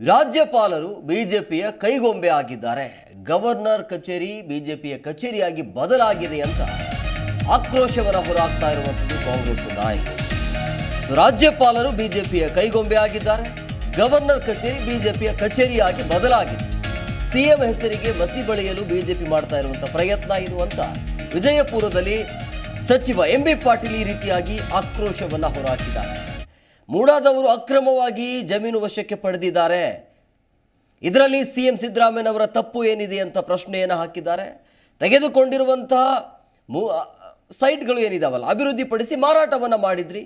ರಾಜ್ಯಪಾಲರು ಬಿಜೆಪಿಯ ಕೈಗೊಂಬೆ ಆಗಿದ್ದಾರೆ. ಗವರ್ನರ್ ಕಚೇರಿ ಬಿಜೆಪಿಯ ಕಚೇರಿಯಾಗಿ ಬದಲಾಗಿದೆ ಅಂತ ಆಕ್ರೋಶವನ್ನು ಹೊರಹಾಕ್ತಾ ಇರುವಂಥದ್ದು ಕಾಂಗ್ರೆಸ್ ನಾಯಕರು. ರಾಜ್ಯಪಾಲರು ಬಿಜೆಪಿಯ ಕೈಗೊಂಬೆ ಆಗಿದ್ದಾರೆ. ಗವರ್ನರ್ ಕಚೇರಿ ಬಿಜೆಪಿಯ ಕಚೇರಿಯಾಗಿ ಬದಲಾಗಿದೆ. ಸಿಎಂ ಹೆಸರಿಗೆ ಮಸಿ ಬಳಿಯಲು ಬಿಜೆಪಿ ಮಾಡ್ತಾ ಇರುವಂತಹ ಪ್ರಯತ್ನ ಇದು ಅಂತ ವಿಜಯಪುರದಲ್ಲಿ ಸಚಿವ ಎಂಬಿ ಪಾಟೀಲ್ ಈ ರೀತಿಯಾಗಿ ಆಕ್ರೋಶವನ್ನು ಹೊರಹಾಕಿದ್ದಾರೆ. ಮೂಡಾದವರು ಅಕ್ರಮವಾಗಿ ಜಮೀನು ವಶಕ್ಕೆ ಪಡೆದಿದ್ದಾರೆ. ಇದರಲ್ಲಿ ಸಿಎಂ ಸಿದ್ದರಾಮಯ್ಯನವರ ತಪ್ಪು ಏನಿದೆ ಅಂತ ಪ್ರಶ್ನೆಯನ್ನು ಹಾಕಿದ್ದಾರೆ. ತೆಗೆದುಕೊಂಡಿರುವಂತಹ ಸೈಟ್ಗಳು ಏನಿದಾವಲ್ಲ ಅಭಿವೃದ್ಧಿಪಡಿಸಿ ಮಾರಾಟವನ್ನು ಮಾಡಿದ್ರಿ.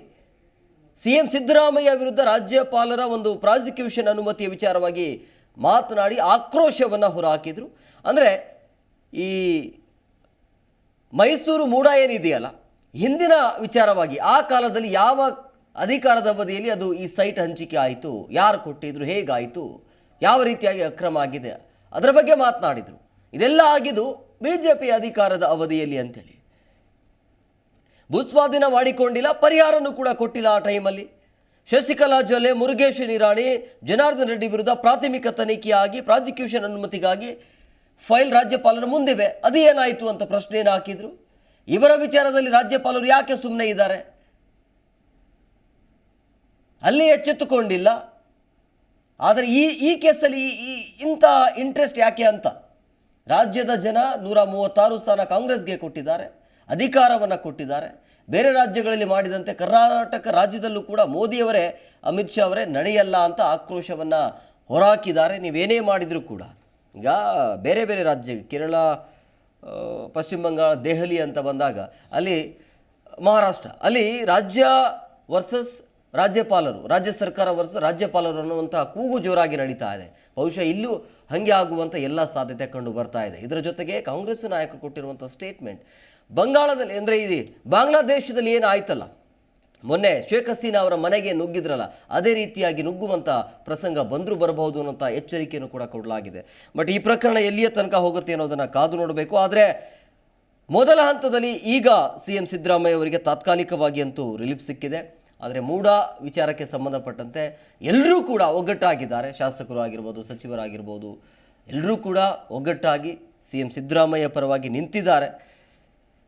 ಸಿಎಂ ಸಿದ್ದರಾಮಯ್ಯ ವಿರುದ್ಧ ರಾಜ್ಯಪಾಲರ ಒಂದು ಪ್ರಾಸಿಕ್ಯೂಷನ್ ಅನುಮತಿಯ ವಿಚಾರವಾಗಿ ಮಾತನಾಡಿ ಆಕ್ರೋಶವನ್ನು ಹೊರಹಾಕಿದ್ರು. ಅಂದರೆ ಈ ಮೈಸೂರು ಮೂಡ ಏನಿದೆಯಲ್ಲ, ಹಿಂದಿನ ವಿಚಾರವಾಗಿ ಆ ಕಾಲದಲ್ಲಿ ಯಾವ ಅಧಿಕಾರದ ಅವಧಿಯಲ್ಲಿ ಅದು ಈ ಸೈಟ್ ಹಂಚಿಕೆ ಆಯಿತು, ಯಾರು ಕೊಟ್ಟಿದ್ರು, ಹೇಗಾಯಿತು, ಯಾವ ರೀತಿಯಾಗಿ ಅಕ್ರಮ ಆಗಿದೆ, ಅದರ ಬಗ್ಗೆ ಮಾತನಾಡಿದರು. ಇದೆಲ್ಲ ಆಗಿದ್ದು ಬಿಜೆಪಿ ಅಧಿಕಾರದ ಅವಧಿಯಲ್ಲಿ ಅಂತೇಳಿ. ಭೂಸ್ವಾಧೀನ ಮಾಡಿಕೊಂಡಿಲ್ಲ, ಪರಿಹಾರನೂ ಕೂಡ ಕೊಟ್ಟಿಲ್ಲ ಆ ಟೈಮಲ್ಲಿ. ಶಶಿಕಲಾ ಜೊಲ್ಲೆ, ಮುರುಗೇಶ್ ನಿರಾಣಿ, ಜನಾರ್ದನ್ ರೆಡ್ಡಿ ವಿರುದ್ಧ ಪ್ರಾಥಮಿಕ ತನಿಖೆಯಾಗಿ ಪ್ರಾಸಿಕ್ಯೂಷನ್ ಅನುಮತಿಗಾಗಿ ಫೈಲ್ ರಾಜ್ಯಪಾಲರ ಮುಂದಿವೆ. ಅದು ಏನಾಯಿತು ಅಂತ ಪ್ರಶ್ನೆಯನ್ನು ಹಾಕಿದರು. ಇವರ ವಿಚಾರದಲ್ಲಿ ರಾಜ್ಯಪಾಲರು ಯಾಕೆ ಸುಮ್ಮನೆ ಇದ್ದಾರೆ, ಅಲ್ಲಿ ಎಚ್ಚೆತ್ತುಕೊಂಡಿಲ್ಲ. ಆದರೆ ಈ ಕೇಸಲ್ಲಿ ಇಂಥ ಇಂಟ್ರೆಸ್ಟ್ ಯಾಕೆ ಅಂತ ರಾಜ್ಯದ ಜನ 136 ಸ್ಥಾನ ಕಾಂಗ್ರೆಸ್ಗೆ ಕೊಟ್ಟಿದ್ದಾರೆ, ಅಧಿಕಾರವನ್ನು ಕೊಟ್ಟಿದ್ದಾರೆ. ಬೇರೆ ರಾಜ್ಯಗಳಲ್ಲಿ ಮಾಡಿದಂತೆ ಕರ್ನಾಟಕ ರಾಜ್ಯದಲ್ಲೂ ಕೂಡ ಮೋದಿಯವರೇ, ಅಮಿತ್ ಶಾ ಅವರೇ ನಡೆಯಲ್ಲ ಅಂತ ಆಕ್ರೋಶವನ್ನು ಹೊರಹಾಕಿದ್ದಾರೆ. ನೀವೇನೇ ಮಾಡಿದರೂ ಕೂಡ ಈಗ ಬೇರೆ ಬೇರೆ ರಾಜ್ಯ, ಕೇರಳ, ಪಶ್ಚಿಮ ಬಂಗಾಳ, ದೆಹಲಿ ಅಂತ ಬಂದಾಗ, ಅಲ್ಲಿ ಮಹಾರಾಷ್ಟ್ರ, ಅಲ್ಲಿ ರಾಜ್ಯ ವರ್ಸಸ್ ರಾಜ್ಯಪಾಲರು, ರಾಜ್ಯ ಸರ್ಕಾರ ವರ್ಸಸ್ ರಾಜ್ಯಪಾಲರು ಅನ್ನುವಂಥ ಕೂಗು ಜೋರಾಗಿ ನಡೀತಾ ಇದೆ. ಬಹುಶಃ ಇಲ್ಲೂ ಹಾಗೆ ಆಗುವಂಥ ಎಲ್ಲ ಸಾಧ್ಯತೆ ಕಂಡು ಬರ್ತಾ ಇದೆ. ಇದರ ಜೊತೆಗೆ ಕಾಂಗ್ರೆಸ್ ನಾಯಕರು ಕೊಟ್ಟಿರುವಂಥ ಸ್ಟೇಟ್ಮೆಂಟ್, ಬಂಗಾಳದಲ್ಲಿ ಅಂದರೆ ಇದು ಬಾಂಗ್ಲಾದೇಶದಲ್ಲಿ ಏನಾಯ್ತಲ್ಲ, ಮೊನ್ನೆ ಶೇಖ್ ಹಸೀನಾ ಅವರ ಮನೆಗೆ ನುಗ್ಗಿದ್ರಲ್ಲ, ಅದೇ ರೀತಿಯಾಗಿ ನುಗ್ಗುವಂಥ ಪ್ರಸಂಗ ಬಂದರೂ ಬರಬಹುದು ಅನ್ನೋಂಥ ಎಚ್ಚರಿಕೆಯನ್ನು ಕೂಡ ಕೊಡಲಾಗಿದೆ. ಬಟ್ ಈ ಪ್ರಕರಣ ಎಲ್ಲಿಯ ತನಕ ಹೋಗುತ್ತೆ ಅನ್ನೋದನ್ನು ಕಾದು ನೋಡಬೇಕು. ಆದರೆ ಮೊದಲ ಹಂತದಲ್ಲಿ ಈಗ ಸಿಎಂ ಸಿದ್ದರಾಮಯ್ಯ ಅವರಿಗೆ ತಾತ್ಕಾಲಿಕವಾಗಿ ಅಂತೂ ರಿಲೀಫ್ ಸಿಕ್ಕಿದೆ. ಆದರೆ ಮೂಡ ವಿಚಾರಕ್ಕೆ ಸಂಬಂಧಪಟ್ಟಂತೆ ಎಲ್ಲರೂ ಕೂಡ ಒಗ್ಗಟ್ಟಾಗಿದ್ದಾರೆ. ಶಾಸಕರು ಆಗಿರ್ಬೋದು, ಸಚಿವರಾಗಿರ್ಬೋದು, ಎಲ್ಲರೂ ಕೂಡ ಒಗ್ಗಟ್ಟಾಗಿ ಸಿಎಂ ಸಿದ್ದರಾಮಯ್ಯ ಪರವಾಗಿ ನಿಂತಿದ್ದಾರೆ.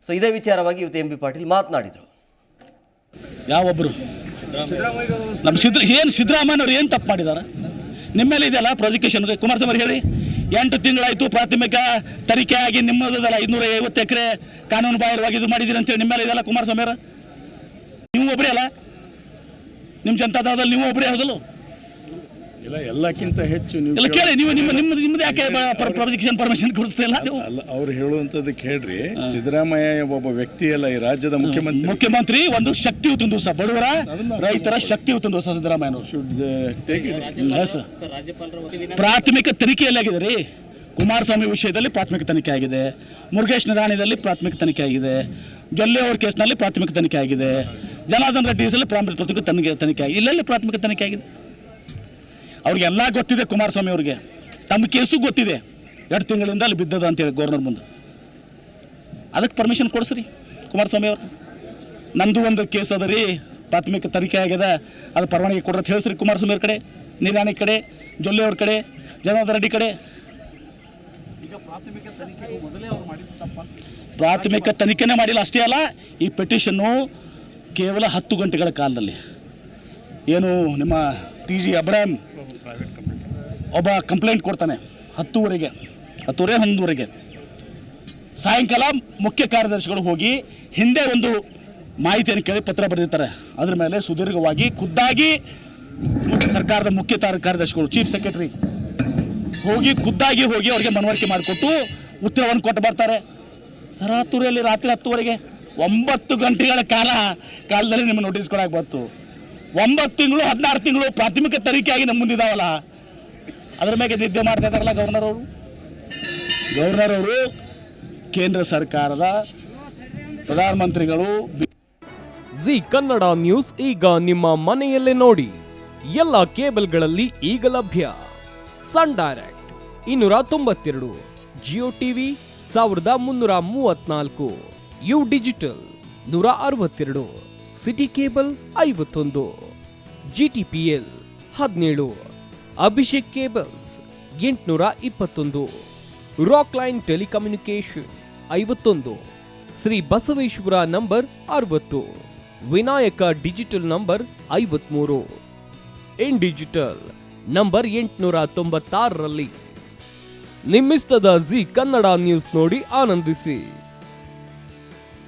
ಸೊ ಇದೇ ವಿಚಾರವಾಗಿ ಇವತ್ತು ಎಂಬಿ ಪಾಟೀಲ್ ಮಾತನಾಡಿದರು. ಯಾವೊಬ್ಬರು ನಮ್ಮ ಸಿದ್ದರಾಮಯ್ಯನವ್ರು ಏನು ತಪ್ಪು ಮಾಡಿದ್ದಾರೆ? ನಿಮ್ಮ ಮೇಲೆ ಇದೆಯಲ್ಲ ಪ್ರಾಸಿಕ್ಯೂಷನ್. ಕುಮಾರಸ್ವಾಮಿ ಹೇಳಿ, 8 ತಿಂಗಳಾಯಿತು ಪ್ರಾಥಮಿಕ ತನಿಖೆ ಆಗಿ ನಿಮ್ಮದಲ್ಲ 550 ಎಕರೆ ಕಾನೂನು ಬಾಹಿರವಾಗಿ ಇದು ಮಾಡಿದ್ದೀರಿ ಅಂತೇಳಿ ನಿಮ್ಮ ಮೇಲೆ ಇದೆಲ್ಲ ಕುಮಾರಸ್ವಾಮಿ ಅವರ. ನೀವು ಒಬ್ಬರೇ ಅಲ್ಲ, ನಿಮ್ಮ ಜನತಾದಳದಲ್ಲಿ ನೀವು ಒಬ್ಬರೇ ಹೌದಲ್ಲ? ಇಲ್ಲ, ಎಲ್ಲಕ್ಕಿಂತ ಹೆಚ್ಚು ಎಲ್ಲ ಕೇಳಿ. ನೀವು ನಿಮ್ಮದು ಯಾಕೆ ಪ್ರಾಸಿಕ್ಯೂಷನ್ ಪರ್ಮಿಷನ್ ಕೊಡಿಸ್ತಿಲ್ಲ? ಅವ್ರು ಹೇಳುವಂಥದ್ದಕ್ಕೆ ಹೇಳ್ರಿ. ಸಿದ್ದರಾಮಯ್ಯ ಒಬ್ಬ ವ್ಯಕ್ತಿ ಅಲ್ಲ, ಈ ರಾಜ್ಯದ ಮುಖ್ಯಮಂತ್ರಿ. ಒಂದು ಶಕ್ತಿಯುತ ದಿವಸ, ಬಡವರ ರೈತರ ಶಕ್ತಿಯುತ ದಿವಸ ಸಿದ್ದರಾಮಯ್ಯನವರು. ಪ್ರಾಥಮಿಕ ತನಿಖೆಯಲ್ಲಿ ಆಗಿದೆ ರೀ. ಕುಮಾರಸ್ವಾಮಿ ವಿಷಯದಲ್ಲಿ ಪ್ರಾಥಮಿಕ ತನಿಖೆ ಆಗಿದೆ, ಮುರುಗೇಶ್ ನಿರಾಣಿದಲ್ಲಿ ಪ್ರಾಥಮಿಕ ತನಿಖೆ ಆಗಿದೆ, ಜೊಲ್ಲೆ ಅವ್ರ ಕೇಸ್ನಲ್ಲಿ ಪ್ರಾಥಮಿಕ ತನಿಖೆ ಆಗಿದೆ, ಜನಾರ್ದನ್ ರೆಡ್ಡಿ ಪ್ರಾಥಮಿಕ ತನಿಖೆ ಆಗಿದೆ. ಇಲ್ಲೆಲ್ಲಿ ಪ್ರಾಥಮಿಕ ತನಿಖೆ ಆಗಿದೆ? ಅವ್ರಿಗೆಲ್ಲ ಗೊತ್ತಿದೆ. ಕುಮಾರಸ್ವಾಮಿ ಅವ್ರಿಗೆ ತಮ್ಮ ಕೇಸು ಗೊತ್ತಿದೆ, 2 ತಿಂಗಳಿಂದ ಅಲ್ಲಿ ಬಿದ್ದದ ಅಂತೇಳಿ ಗವರ್ನರ್ ಮುಂದೆ. ಅದಕ್ಕೆ ಪರ್ಮಿಷನ್ ಕೊಡಿಸ್ರಿ ಕುಮಾರಸ್ವಾಮಿ ಅವರು. ನಂದು ಒಂದು ಕೇಸ್ ಅದ ರೀ, ಪ್ರಾಥಮಿಕ ತನಿಖೆ ಆಗಿದೆ, ಅದು ಪರವಾನಗಿ ಕೊಡ್ರಿ ಅಂತ ಹೇಳಿಸ್ರಿ ಕುಮಾರಸ್ವಾಮಿ ಅವ್ರ ಕಡೆ, ನಿರಾಣಿ ಕಡೆ, ಜೊಲ್ಲೆ ಅವ್ರ ಕಡೆ, ಜನಾರ್ದನ್ ರೆಡ್ಡಿ ಕಡೆ. ಪ್ರಾಥಮಿಕ ತನಿಖೆನೇ ಮಾಡಿಲ್ಲ. ಅಷ್ಟೇ ಅಲ್ಲ, ಈ ಪೆಟಿಷನ್ನು ಕೇವಲ 10 ಗಂಟೆಗಳ ಕಾಲದಲ್ಲಿ ಏನು ನಿಮ್ಮ TG ಅಬ್ರಾಮ್ ಒಬ್ಬ ಕಂಪ್ಲೇಂಟ್ ಕೊಡ್ತಾನೆ 10:30, 11:00 ಸಾಯಂಕಾಲ ಮುಖ್ಯ ಕಾರ್ಯದರ್ಶಿಗಳು ಹೋಗಿ ಹಿಂದೆ ಒಂದು ಮಾಹಿತಿಯನ್ನು ಕೇಳಿ ಪತ್ರ ಬರೆದಿರ್ತಾರೆ. ಅದ್ರ ಮೇಲೆ ಸುದೀರ್ಘವಾಗಿ ಖುದ್ದಾಗಿ ಸರ್ಕಾರದ ಮುಖ್ಯ ಕಾರ್ಯದರ್ಶಿಗಳು, ಚೀಫ್ ಸೆಕ್ರೆಟರಿ ಖುದ್ದಾಗಿ ಹೋಗಿ ಅವ್ರಿಗೆ ಮನವರಿಕೆ ಮಾಡಿಕೊಟ್ಟು ಉತ್ತರವನ್ನು ಕೊಟ್ಟು ಬರ್ತಾರೆ. ತರಾತುರಿಯಲ್ಲಿ ರಾತ್ರಿ 10:00 9 ಗಂಟೆಗಳ ಕಾಲದಲ್ಲಿ ನಿಮ್ಮ ನೋಟಿಸ್ ಕೊಡಕ್ಕೆ ಬಂತು. 9 ತಿಂಗಳು 16 ತಿಂಗಳು ಪ್ರಾಥಮಿಕ ತನಿಖೆಯಾಗಿ ನಮ್ಮ ಮುಂದಿದ್ದಾವಲ್ಲ, ಅದರ ಮೇಲೆ ನಿದ್ದೆ ಮಾಡ್ತಾ ಇದ್ದಾರಲ್ಲ ಗವರ್ನರ್ ಅವರು. ಕೇಂದ್ರ ಸರ್ಕಾರದ ಪ್ರಧಾನಮಂತ್ರಿಗಳು. ಜಿ ಕನ್ನಡ ನ್ಯೂಸ್ ಈಗ ನಿಮ್ಮ ಮನೆಯಲ್ಲೇ ನೋಡಿ. ಎಲ್ಲ ಕೇಬಲ್ಗಳಲ್ಲಿ ಈಗ ಲಭ್ಯ. Sun Direct 292, Jio TV 1334, U Digital 162, City Cable 51, GTPL 17, Abhishek cables 821, Rock Line telecommunication 51, Shri Basaveshwara number 60, Vinayaka digital number 53, in digital number 896ರಲ್ಲಿ. ನಿಮ್ಮಿಸ್ತದ ಜಿ ಕನ್ನಡ ನ್ಯೂಸ್ ನೋಡಿ ಆನಂದಿಸಿ.